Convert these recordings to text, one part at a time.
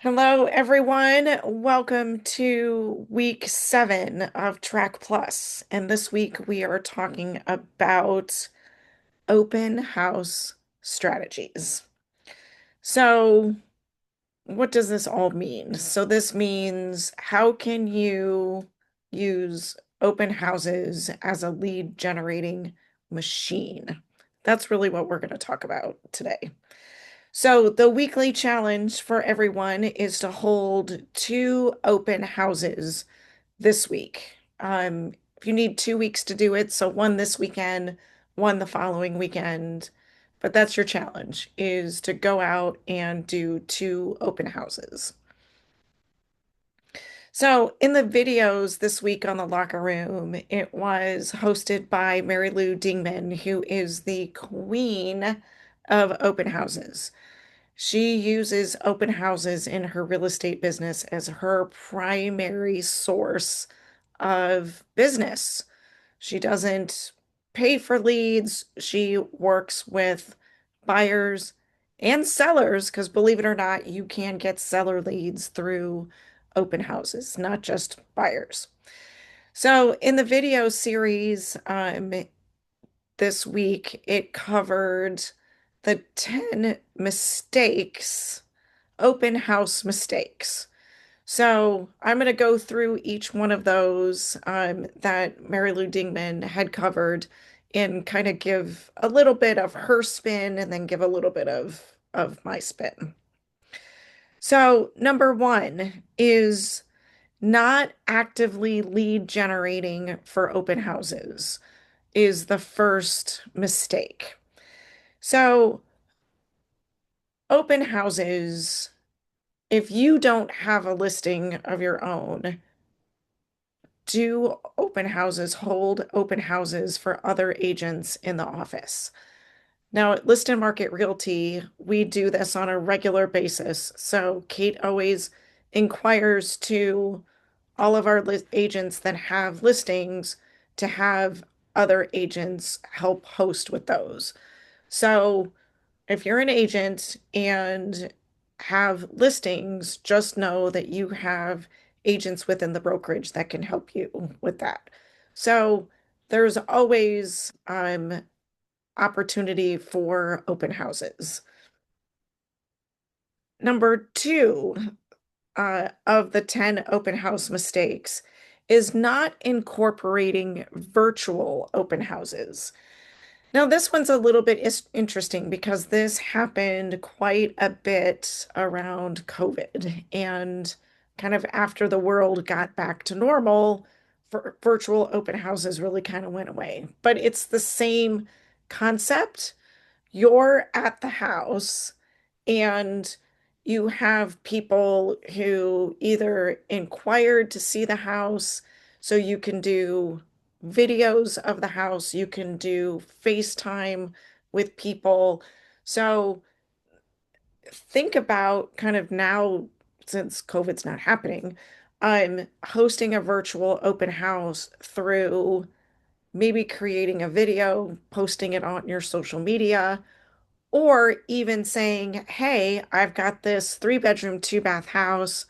Hello, everyone. Welcome to week 7 of Track Plus. And this week we are talking about open house strategies. So, what does this all mean? So, this means how can you use open houses as a lead generating machine? That's really what we're going to talk about today. So the weekly challenge for everyone is to hold 2 open houses this week. If you need 2 weeks to do it, so one this weekend, one the following weekend, but that's your challenge is to go out and do 2 open houses. So in the videos this week on the locker room, it was hosted by Mary Lou Dingman, who is the queen of open houses. She uses open houses in her real estate business as her primary source of business. She doesn't pay for leads. She works with buyers and sellers because believe it or not, you can get seller leads through open houses, not just buyers. So in the video series, this week, it covered the 10 mistakes, open house mistakes. So I'm going to go through each one of those that Mary Lou Dingman had covered and kind of give a little bit of her spin and then give a little bit of my spin. So number one is not actively lead generating for open houses is the first mistake. So, open houses, if you don't have a listing of your own, do open houses, hold open houses for other agents in the office. Now, at List and Market Realty, we do this on a regular basis. So, Kate always inquires to all of our agents that have listings to have other agents help host with those. So, if you're an agent and have listings, just know that you have agents within the brokerage that can help you with that. So there's always opportunity for open houses. Number two of the 10 open house mistakes is not incorporating virtual open houses. Now, this one's a little bit interesting because this happened quite a bit around COVID and kind of after the world got back to normal, virtual open houses really kind of went away. But it's the same concept. You're at the house and you have people who either inquired to see the house, so you can do videos of the house, you can do FaceTime with people. So think about kind of now, since COVID's not happening, I'm hosting a virtual open house through maybe creating a video, posting it on your social media, or even saying, hey, I've got this 3 bedroom, 2 bath house,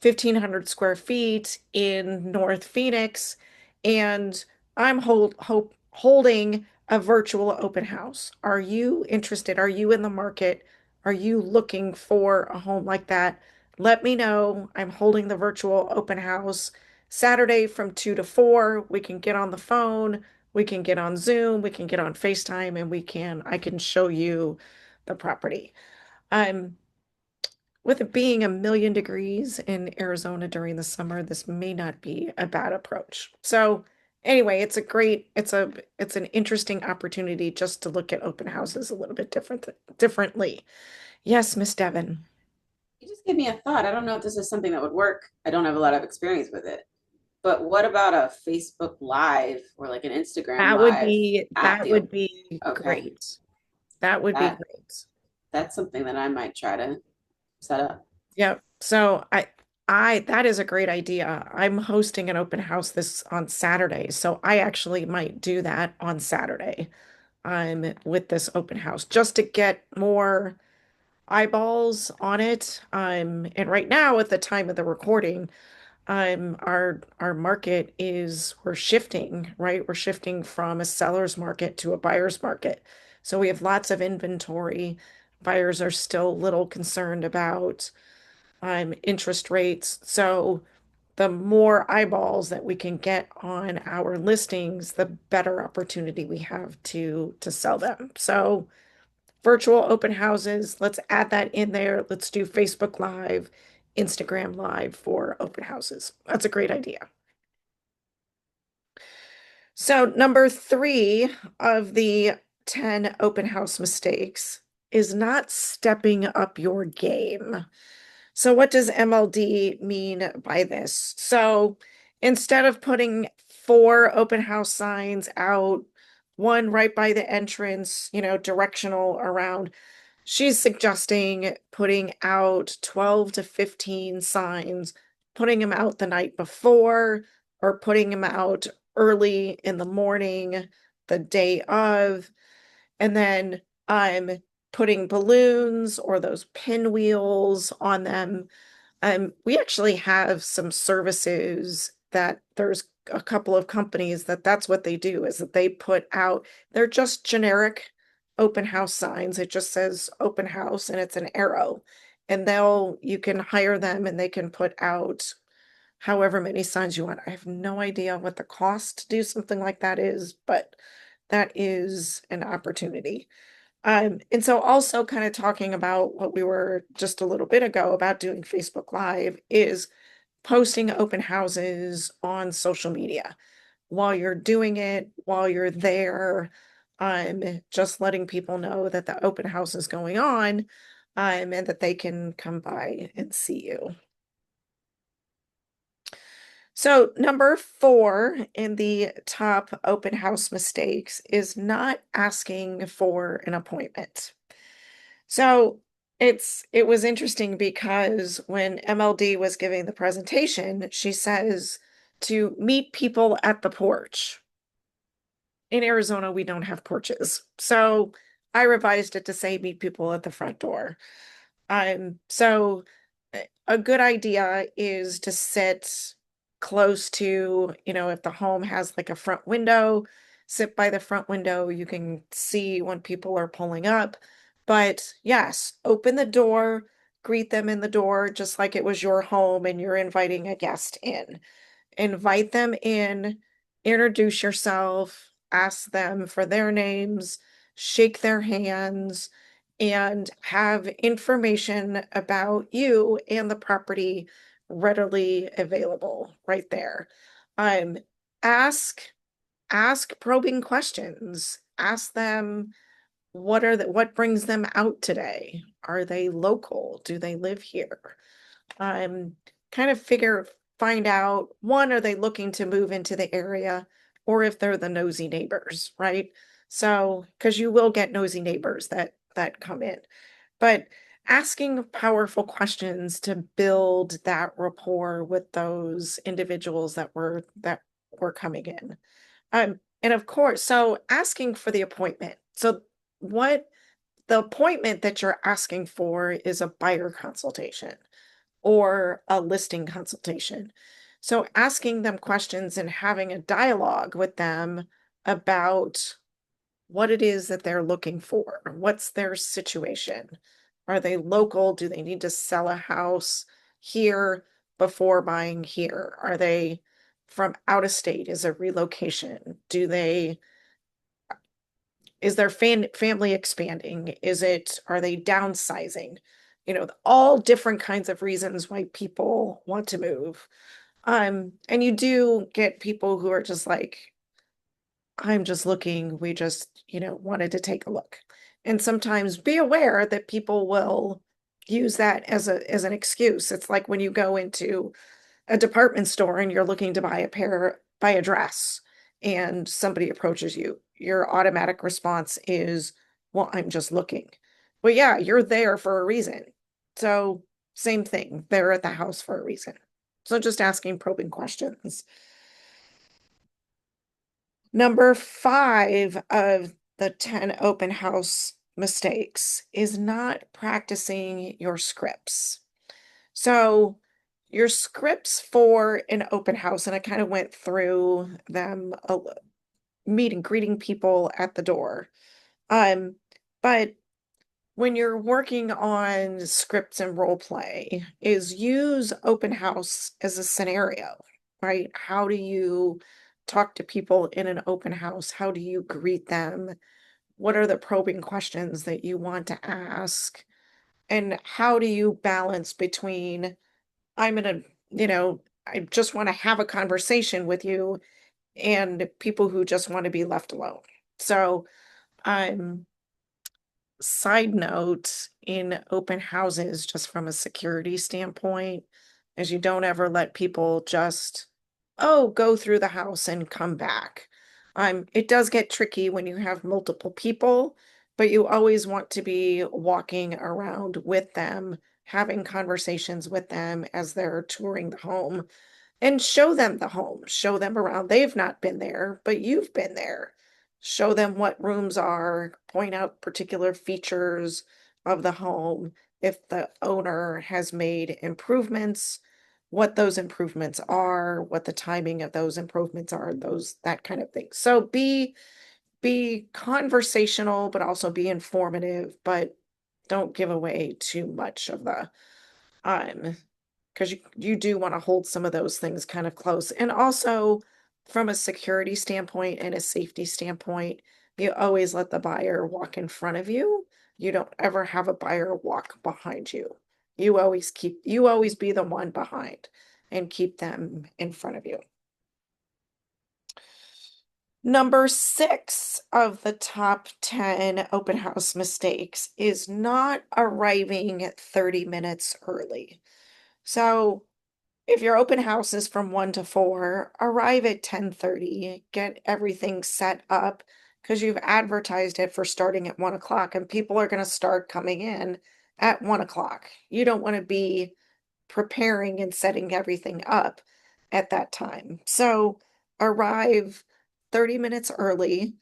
1,500 square feet in North Phoenix, and I'm holding a virtual open house. Are you interested? Are you in the market? Are you looking for a home like that? Let me know. I'm holding the virtual open house Saturday from 2 to 4. We can get on the phone, we can get on Zoom, we can get on FaceTime, and I can show you the property. Um, with it being a million degrees in Arizona during the summer, this may not be a bad approach. So anyway, it's an interesting opportunity just to look at open houses a little bit differently. Yes, Miss Devon. You just gave me a thought. I don't know if this is something that would work. I don't have a lot of experience with it. But what about a Facebook Live or like an Instagram Live at That the would be okay. great. That would be That great. that's something that I might try to set up. Yep. So I that is a great idea. I'm hosting an open house this on Saturday, so I actually might do that on Saturday. With this open house just to get more eyeballs on it. And right now at the time of the recording, our market is we're shifting, right? We're shifting from a seller's market to a buyer's market. So we have lots of inventory. Buyers are still a little concerned about interest rates. So the more eyeballs that we can get on our listings, the better opportunity we have to sell them. So virtual open houses, let's add that in there. Let's do Facebook Live, Instagram Live for open houses. That's a great idea. So number 3 of the 10 open house mistakes is not stepping up your game. So what does MLD mean by this? So instead of putting 4 open house signs out, one right by the entrance, directional around, she's suggesting putting out 12 to 15 signs, putting them out the night before or putting them out early in the morning, the day of, and then I'm putting balloons or those pinwheels on them. We actually have some services that there's a couple of companies that's what they do is that they put out, they're just generic open house signs. It just says open house and it's an arrow. And you can hire them and they can put out however many signs you want. I have no idea what the cost to do something like that is, but that is an opportunity. And so also kind of talking about what we were just a little bit ago about doing Facebook Live is posting open houses on social media while you're doing it, while you're there, just letting people know that the open house is going on, and that they can come by and see you. So number 4 in the top open house mistakes is not asking for an appointment. So it was interesting because when MLD was giving the presentation, she says to meet people at the porch. In Arizona, we don't have porches. So I revised it to say meet people at the front door. So a good idea is to sit close to, if the home has like a front window, sit by the front window. You can see when people are pulling up. But yes, open the door, greet them in the door, just like it was your home and you're inviting a guest in. Invite them in, introduce yourself, ask them for their names, shake their hands, and have information about you and the property readily available right there. Um, ask ask probing questions. Ask them what brings them out today? Are they local? Do they live here? um, kind of find out, one, are they looking to move into the area, or if they're the nosy neighbors, right? So, because you will get nosy neighbors that come in, but asking powerful questions to build that rapport with those individuals that were coming in. And of course, so asking for the appointment. So what the appointment that you're asking for is a buyer consultation or a listing consultation. So asking them questions and having a dialogue with them about what it is that they're looking for. What's their situation? Are they local? Do they need to sell a house here before buying here? Are they from out of state? Is it relocation? Is their family expanding? Are they downsizing? All different kinds of reasons why people want to move. And you do get people who are just like, I'm just looking, we just, wanted to take a look. And sometimes be aware that people will use that as an excuse. It's like when you go into a department store and you're looking to buy a dress and somebody approaches you, your automatic response is, well, I'm just looking. Well, yeah, you're there for a reason. So same thing, they're at the house for a reason. So just asking probing questions. Number 5 of the 10 open house mistakes is not practicing your scripts. So, your scripts for an open house, and I kind of went through them, meeting, greeting people at the door. Um, but when you're working on scripts and role play, is use open house as a scenario, right? How do you talk to people in an open house? How do you greet them? What are the probing questions that you want to ask? And how do you balance between, I'm in a, I just want to have a conversation with you, and people who just want to be left alone. So, I'm side note in open houses, just from a security standpoint, is you don't ever let people just, oh, go through the house and come back. It does get tricky when you have multiple people, but you always want to be walking around with them, having conversations with them as they're touring the home, and show them the home, show them around. They've not been there, but you've been there. Show them what rooms are, point out particular features of the home. If the owner has made improvements, what those improvements are, what the timing of those improvements are, those, that kind of thing. So be conversational, but also be informative, but don't give away too much of the um because you do want to hold some of those things kind of close. And also from a security standpoint and a safety standpoint, you always let the buyer walk in front of you. You don't ever have a buyer walk behind you. You always be the one behind and keep them in front of you. Number 6 of the top 10 open house mistakes is not arriving 30 minutes early. So if your open house is from 1 to 4, arrive at 10:30, get everything set up because you've advertised it for starting at 1 o'clock, and people are going to start coming in at 1 o'clock. You don't want to be preparing and setting everything up at that time. So arrive 30 minutes early.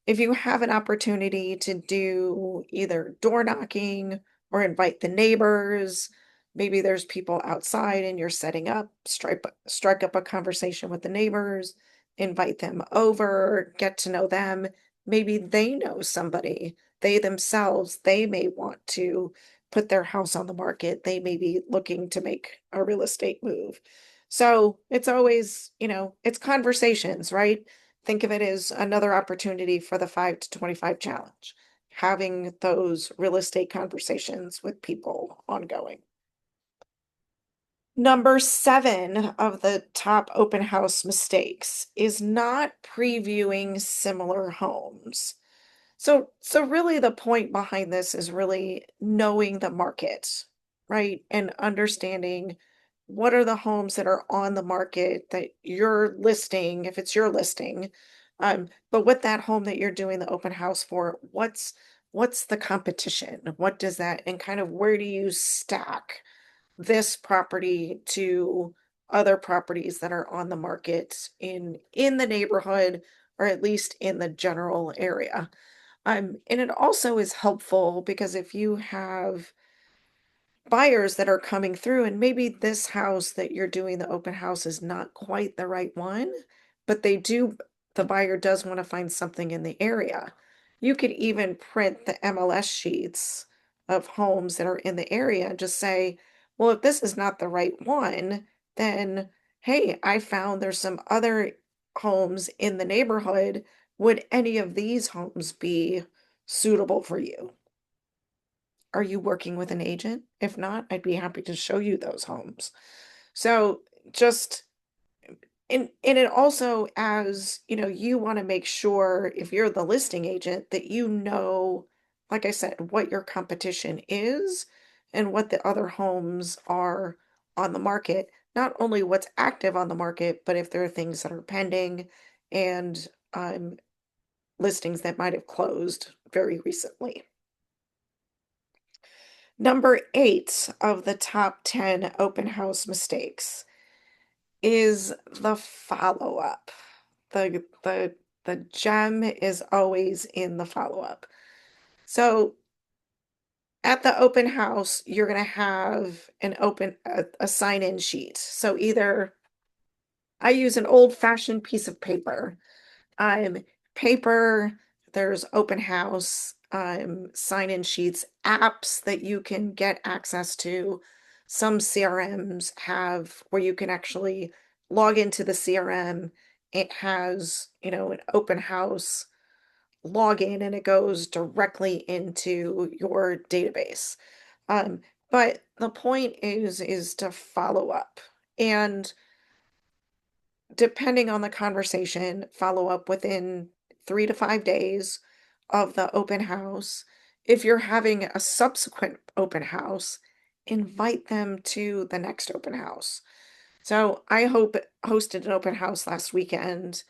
If you have an opportunity to do either door knocking or invite the neighbors, maybe there's people outside and you're setting up, strike up a conversation with the neighbors, invite them over, get to know them. Maybe they know somebody. They themselves, they may want to put their house on the market. They may be looking to make a real estate move. So it's always, it's conversations, right? Think of it as another opportunity for the 5 to 25 challenge, having those real estate conversations with people ongoing. Number 7 of the top open house mistakes is not previewing similar homes. So really the point behind this is really knowing the market, right? And understanding what are the homes that are on the market that you're listing, if it's your listing. But with that home that you're doing the open house for, what's the competition? What does that, and kind of where do you stack this property to other properties that are on the market in the neighborhood, or at least in the general area? And it also is helpful because if you have buyers that are coming through, and maybe this house that you're doing the open house is not quite the right one, but the buyer does want to find something in the area. You could even print the MLS sheets of homes that are in the area and just say, well, if this is not the right one, then hey, I found there's some other homes in the neighborhood. Would any of these homes be suitable for you? Are you working with an agent? If not, I'd be happy to show you those homes. So just and it also, as you want to make sure if you're the listing agent that like I said, what your competition is and what the other homes are on the market. Not only what's active on the market, but if there are things that are pending and listings that might have closed very recently. Number 8 of the top 10 open house mistakes is the follow-up. The gem is always in the follow-up. So at the open house, you're going to have a sign-in sheet. So either I use an old-fashioned piece of paper. Um, paper, there's open house, sign-in sheets, apps that you can get access to. Some CRMs have where you can actually log into the CRM. It has, an open house login and it goes directly into your database. Um, but the point is to follow up. And depending on the conversation, follow up within 3 to 5 days of the open house. If you're having a subsequent open house, invite them to the next open house. So I hope hosted an open house last weekend.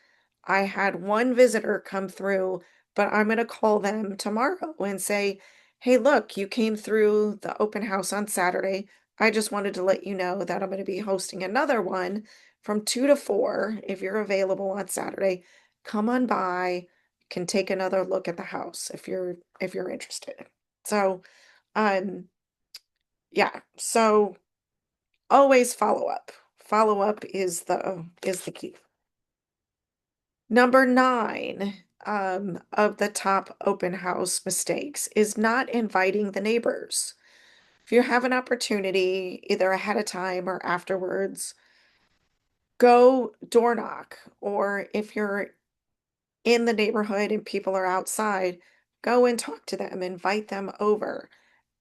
I had one visitor come through, but I'm going to call them tomorrow and say, hey, look, you came through the open house on Saturday. I just wanted to let you know that I'm going to be hosting another one from 2 to 4. If you're available on Saturday, come on by, can take another look at the house if you're interested. So, um, yeah, so always follow up. Follow up is the key. Number 9 of the top open house mistakes is not inviting the neighbors. If you have an opportunity, either ahead of time or afterwards, go door knock. Or if you're in the neighborhood and people are outside, go and talk to them, invite them over,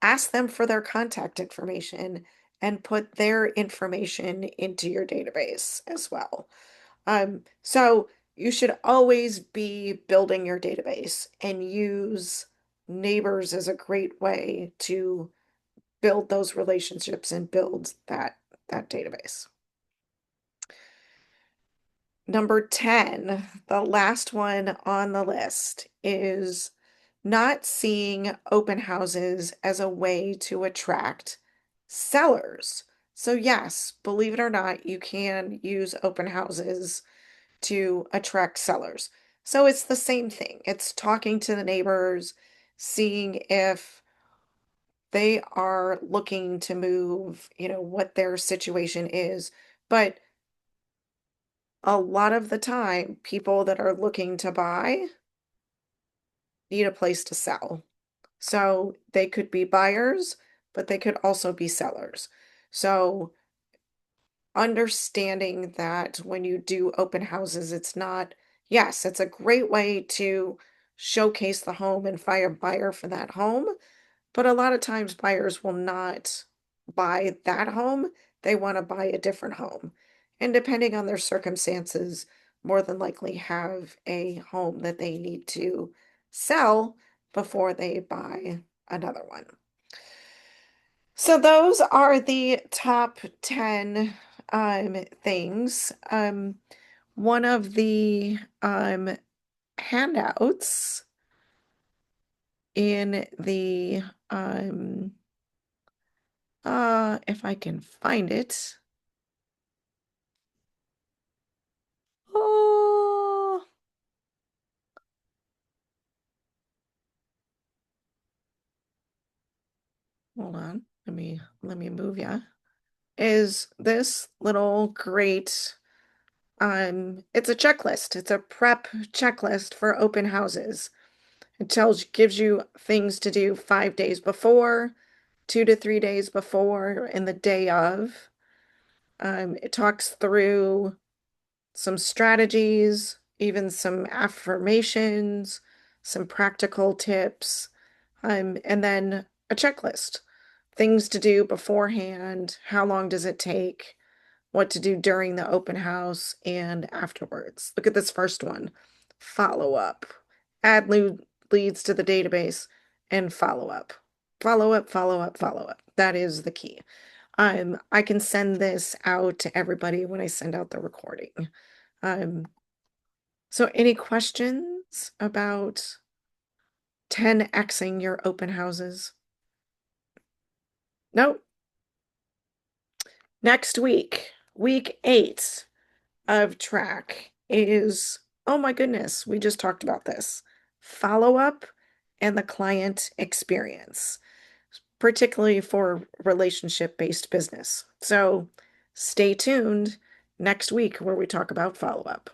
ask them for their contact information, and put their information into your database as well. So you should always be building your database and use neighbors as a great way to build those relationships and build that database. Number 10, the last one on the list is not seeing open houses as a way to attract sellers. So yes, believe it or not, you can use open houses to attract sellers. So it's the same thing. It's talking to the neighbors, seeing if they are looking to move, what their situation is. But a lot of the time, people that are looking to buy need a place to sell. So they could be buyers, but they could also be sellers. So understanding that when you do open houses, it's not, yes, it's a great way to showcase the home and find a buyer for that home. But a lot of times buyers will not buy that home. They want to buy a different home. And depending on their circumstances, more than likely have a home that they need to sell before they buy another one. So those are the top 10 things. One of the handouts in the if I can find it. Oh, hold on. Let me move ya. Is this little great it's a checklist. It's a prep checklist for open houses. It gives you things to do 5 days before, 2 to 3 days before, and the day of. It talks through some strategies, even some affirmations, some practical tips, and then a checklist. Things to do beforehand, how long does it take, what to do during the open house and afterwards. Look at this first one. Follow up. Add leads to the database and follow up. Follow up, follow up, follow up. That is the key. I can send this out to everybody when I send out the recording. So any questions about 10xing your open houses? Nope. Next week 8 of track is, oh my goodness, we just talked about this. Follow up and the client experience, particularly for relationship-based business. So stay tuned next week where we talk about follow-up.